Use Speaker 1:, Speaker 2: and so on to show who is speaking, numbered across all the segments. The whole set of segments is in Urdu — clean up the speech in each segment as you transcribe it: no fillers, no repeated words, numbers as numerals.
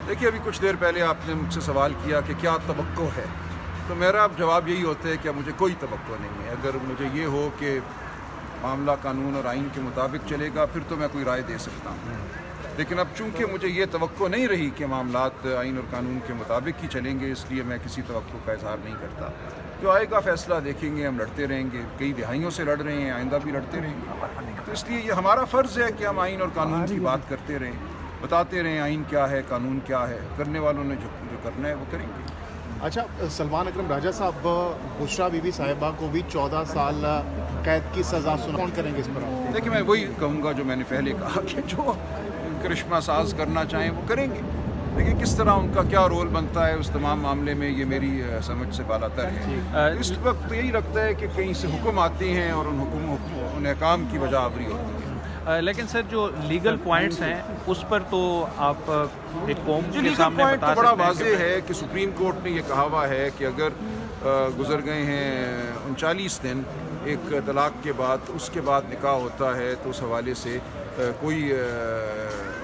Speaker 1: دیکھیے ابھی کچھ دیر پہلے آپ نے مجھ سے سوال کیا کہ کیا توقع ہے، تو میرا جواب یہی ہوتا ہے کہ مجھے کوئی توقع نہیں ہے۔ اگر مجھے یہ ہو کہ معاملہ قانون اور آئین کے مطابق چلے گا پھر تو میں کوئی رائے دے سکتا ہوں، لیکن اب چونکہ مجھے یہ توقع نہیں رہی کہ معاملات آئین اور قانون کے مطابق ہی چلیں گے، اس لیے میں کسی توقع کا اظہار نہیں کرتا۔ جو آئے گا فیصلہ دیکھیں گے، ہم لڑتے رہیں گے، کئی دہائیوں سے لڑ رہے ہیں، آئندہ بھی لڑتے رہیں گے، تو اس لیے یہ ہمارا فرض ہے کہ ہم آئین اور قانون کی بات کرتے رہیں، بتاتے رہیں آئین کیا ہے، قانون کیا ہے، کرنے والوں نے جو کرنا ہے وہ کریں گے۔
Speaker 2: اچھا، سلمان اکرم راجہ صاحب، بشریٰ بی بی صاحبہ کو بھی 14 سال قید کی سزا کون کریں گے اس پر آپ؟
Speaker 1: دیکھیں میں وہی کہوں گا جو میں نے پہلے کہا کہ جو کرشمہ ساز کرنا چاہیں وہ کریں گے، دیکھیں کس طرح ان کا کیا رول بنتا ہے اس تمام معاملے میں، یہ میری سمجھ سے بالا تر ہے۔ اس وقت یہی لگتا ہے کہ کہیں سے حکم آتے ہیں اور ان احکام کی وجہ آوری ہوتی ہے۔
Speaker 3: لیکن سر جو لیگل پوائنٹس ہیں اس پر تو آپ ایک قوم کے
Speaker 1: لیگل
Speaker 3: سامنے
Speaker 1: پوائنٹ
Speaker 3: بتا
Speaker 1: تو بڑا
Speaker 3: سکتے ہیں
Speaker 1: واضح ہے کہ سپریم کورٹ نے یہ کہا ہوا ہے کہ اگر گزر گئے ہیں 39 دن ایک طلاق کے بعد، اس کے بعد نکاح ہوتا ہے تو اس حوالے سے کوئی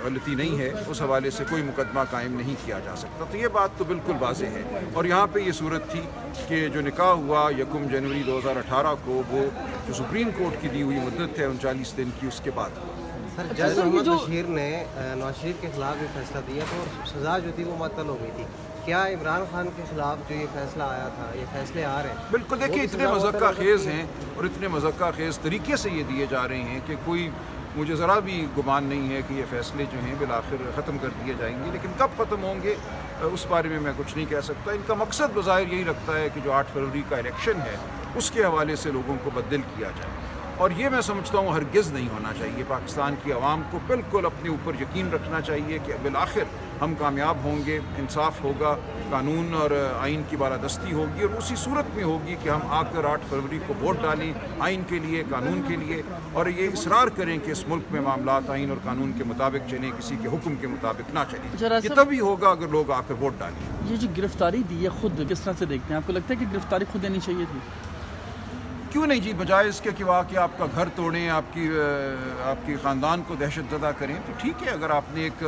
Speaker 1: غلطی نہیں ہے، اس حوالے سے کوئی مقدمہ قائم نہیں کیا جا سکتا، تو یہ بات تو بالکل واضح ہے۔ اور یہاں پہ یہ صورت تھی کہ جو نکاح ہوا 1 جنوری 2018 کو، وہ جو سپریم کورٹ کی دی ہوئی مدت ہے 39 دن کی، اس کے بعد ہوا۔
Speaker 4: سر جج محمد بشیر نے نواز شریف کے خلاف یہ فیصلہ دیا تو سزا جو تھی وہ معطل ہو گئی تھی، کیا عمران خان کے خلاف جو یہ فیصلہ آیا تھا، یہ فیصلے آ رہے ہیں؟
Speaker 1: بالکل، دیکھیں اتنے مذکّہ خیز ہیں اور اتنے مذکّہ خیز طریقے سے یہ دیے جا رہے ہیں کہ کوئی مجھے ذرا بھی گمان نہیں ہے کہ یہ فیصلے جو ہیں بالآخر ختم کر دیے جائیں گے، لیکن کب ختم ہوں گے اس بارے میں کچھ نہیں کہہ سکتا۔ ان کا مقصد بظاہر یہی رکھتا ہے کہ جو 8 فروری کا الیکشن ہے اس کے حوالے سے لوگوں کو بدل کیا جائے، اور یہ میں سمجھتا ہوں ہرگز نہیں ہونا چاہیے۔ پاکستان کی عوام کو بالکل اپنے اوپر یقین رکھنا چاہیے کہ بالآخر ہم کامیاب ہوں گے، انصاف ہوگا، قانون اور آئین کی بالادستی ہوگی، اور اسی صورت میں ہوگی کہ ہم آ کر 8 فروری کو ووٹ ڈالیں آئین کے لیے، قانون کے لیے، اور یہ اصرار کریں کہ اس ملک میں معاملات آئین اور قانون کے مطابق چلیں، کسی کے حکم کے مطابق نہ چلیں۔ یہ تبھی ہوگا اگر لوگ آ کر ووٹ ڈالیں۔
Speaker 5: یہ جو گرفتاری دی ہے خود کس طرح سے دیکھتے ہیں؟ آپ کو لگتا ہے کہ گرفتاری خود دینی چاہیے تھی؟
Speaker 1: کیوں نہیں جی، بجائے اس کے کہ واقعی آپ کا گھر توڑیں، آپ کی خاندان کو دہشت زدہ کریں، تو ٹھیک ہے، اگر آپ نے ایک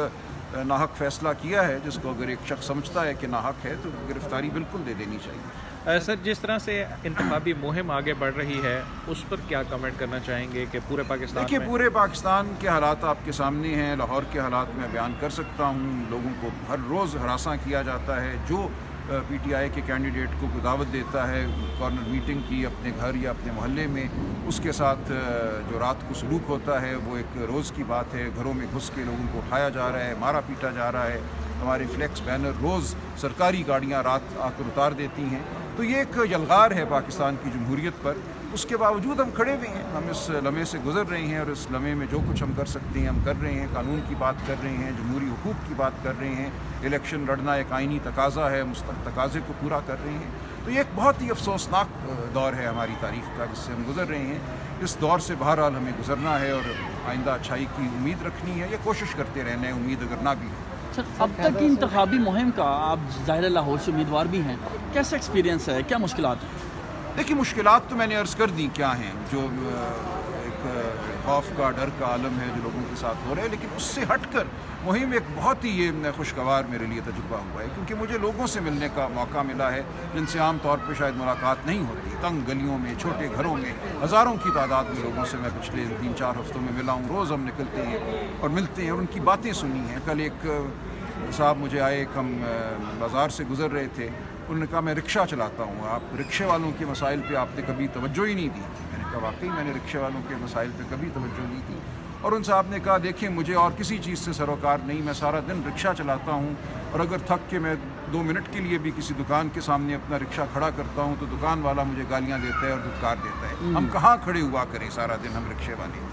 Speaker 1: ناحق فیصلہ کیا ہے جس کو اگر ایک شخص سمجھتا ہے کہ ناحق ہے تو گرفتاری بالکل دے دینی چاہیے۔
Speaker 3: سر جس طرح سے انتخابی مہم آگے بڑھ رہی ہے اس پر کیا کمنٹ کرنا چاہیں گے کہ پورے پاکستان
Speaker 1: دیکھیے
Speaker 3: میں؟
Speaker 1: پورے پاکستان کے حالات آپ کے سامنے ہیں، لاہور کے حالات میں بیان کر سکتا ہوں، لوگوں کو ہر روز ہراساں کیا جاتا ہے، جو پی ٹی آئی کے کینڈیڈیٹ کو دعوت دیتا ہے کارنر میٹنگ کی اپنے گھر یا اپنے محلے میں، اس کے ساتھ جو رات کو سلوک ہوتا ہے وہ ایک روز کی بات ہے۔ گھروں میں گھس کے لوگوں کو اٹھایا جا رہا ہے، مارا پیٹا جا رہا ہے، ہمارے فلیکس بینر روز سرکاری گاڑیاں رات آ کر اتار دیتی ہیں، تو یہ ایک یلغار ہے پاکستان کی جمہوریت پر۔ اس کے باوجود ہم کھڑے ہوئے ہیں، ہم اس لمحے سے گزر رہے ہیں، اور اس لمحے میں جو کچھ ہم کر سکتے ہیں ہم کر رہے ہیں، قانون کی بات کر رہے ہیں، جمہوری حقوق کی بات کر رہے ہیں، الیکشن لڑنا ایک آئینی تقاضا ہے، تقاضے کو پورا کر رہے ہیں، تو یہ ایک بہت ہی افسوسناک دور ہے ہماری تاریخ کا جس سے ہم گزر رہے ہیں۔ اس دور سے بہرحال ہمیں گزرنا ہے اور آئندہ اچھائی کی امید رکھنی ہے، یہ کوشش کرتے رہنا ہے، امید اگر نہ بھی ہو۔
Speaker 5: سر اب تک کی انتخابی مہم کا آپ ظاہر لاہور سے امیدوار بھی ہیں، کیسا ایکسپیرینس ہے، کیا مشکلات ہیں؟
Speaker 1: دیکھیے مشکلات تو میں نے عرض کر دی کیا ہیں، جو ایک خوف کا، ڈر کا عالم ہے جو لوگوں کے ساتھ ہو رہا ہے، لیکن اس سے ہٹ کر مہم ایک بہت ہی یہ خوشگوار میرے لیے تجربہ ہوا ہے، کیونکہ مجھے لوگوں سے ملنے کا موقع ملا ہے جن سے عام طور پہ شاید ملاقات نہیں ہوتی، تنگ گلیوں میں، چھوٹے گھروں میں، ہزاروں کی تعداد میں لوگوں سے میں پچھلے 3-4 ہفتوں میں ملا ہوں، روز ہم نکلتے ہیں اور ملتے ہیں اور ان کی باتیں سنی ہیں۔ کل ایک صاحب مجھے آئے، ایک ہم بازار سے گزر رہے تھے، انہوں نے کہا میں رکشہ چلاتا ہوں، آپ رکشے والوں کے مسائل پہ آپ نے کبھی توجہ ہی نہیں دی۔ میں نے کہا واقعی میں نے رکشے والوں کے مسائل پہ کبھی توجہ نہیں دی، اور ان صاحب نے کہا دیکھیں مجھے اور کسی چیز سے سروکار نہیں، میں سارا دن رکشہ چلاتا ہوں، اور اگر تھک کے میں 2 منٹ کے لیے بھی کسی دکان کے سامنے اپنا رکشہ کھڑا کرتا ہوں تو دکان والا مجھے گالیاں دیتا ہے اور دھتکار دیتا ہے۔ ہم کہاں کھڑے ہوا کریں سارا دن ہم رکشے والے؟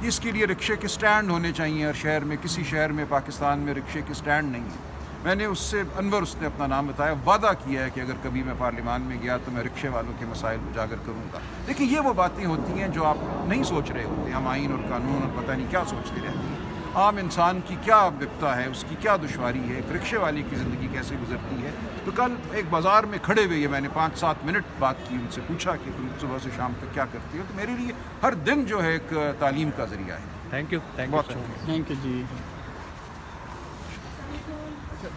Speaker 1: اس کے لیے رکشے کے سٹینڈ ہونے چاہیے ہر شہر میں، کسی شہر میں پاکستان میں رکشے کے سٹینڈ نہیں ہیں۔ میں نے اس نے اپنا نام بتایا، وعدہ کیا ہے کہ اگر کبھی میں پارلیمان میں گیا تو میں رکشے والوں کے مسائل اجاگر کروں گا۔ دیکھیں یہ وہ باتیں ہوتی ہیں جو آپ نہیں سوچ رہے ہوتے، ہم آئین اور قانون اور پتہ نہیں کیا سوچتے رہتے ہیں، عام انسان کی کیا وپتا ہے، اس کی کیا دشواری ہے، ایک رکشے والی کی زندگی کیسے گزرتی ہے۔ تو کل ایک بازار میں کھڑے ہوئے میں نے 5-7 منٹ بات کی، ان سے پوچھا کہ تم صبح سے شام تک کیا کرتی ہو، تو میرے لیے ہر دن جو ہے ایک تعلیم کا ذریعہ ہے۔
Speaker 3: تھینک یو
Speaker 1: بہت شکریہ۔
Speaker 5: Thank you G.